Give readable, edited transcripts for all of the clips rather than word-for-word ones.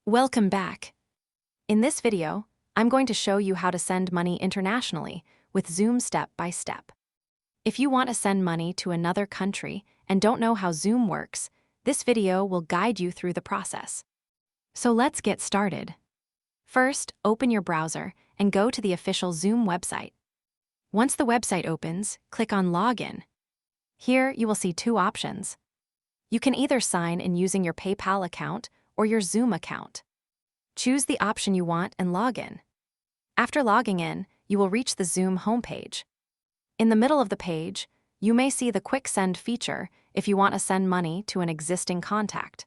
Welcome back. In this video, I'm going to show you how to send money internationally with Xoom step by step. If you want to send money to another country and don't know how Xoom works, this video will guide you through the process. So let's get started. First, open your browser and go to the official Xoom website. Once the website opens, click on Login. Here, you will see two options. You can either sign in using your PayPal account or your Xoom account. Choose the option you want and log in. After logging in, you will reach the Xoom homepage. In the middle of the page, you may see the Quick Send feature if you want to send money to an existing contact.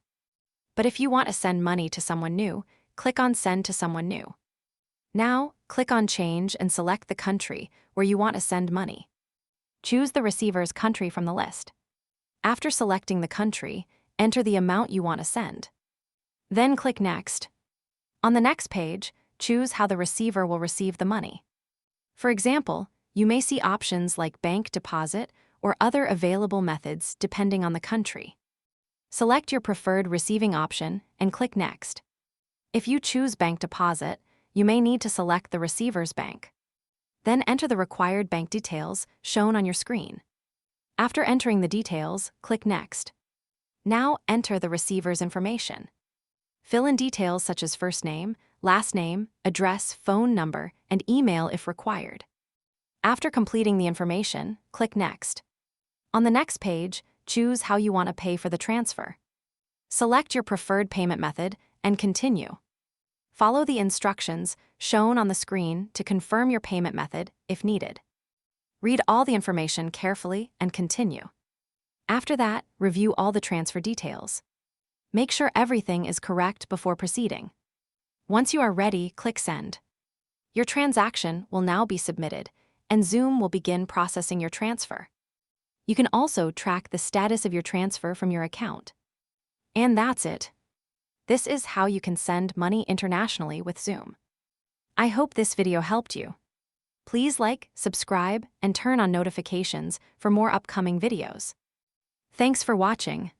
But if you want to send money to someone new, click on Send to Someone New. Now, click on Change and select the country where you want to send money. Choose the receiver's country from the list. After selecting the country, enter the amount you want to send. Then click Next. On the next page, choose how the receiver will receive the money. For example, you may see options like bank deposit or other available methods depending on the country. Select your preferred receiving option and click Next. If you choose bank deposit, you may need to select the receiver's bank. Then enter the required bank details shown on your screen. After entering the details, click Next. Now enter the receiver's information. Fill in details such as first name, last name, address, phone number, and email if required. After completing the information, click Next. On the next page, choose how you want to pay for the transfer. Select your preferred payment method and continue. Follow the instructions shown on the screen to confirm your payment method if needed. Read all the information carefully and continue. After that, review all the transfer details. Make sure everything is correct before proceeding. Once you are ready, click Send. Your transaction will now be submitted, and Xoom will begin processing your transfer. You can also track the status of your transfer from your account. And that's it. This is how you can send money internationally with Xoom. I hope this video helped you. Please like, subscribe, and turn on notifications for more upcoming videos. Thanks for watching.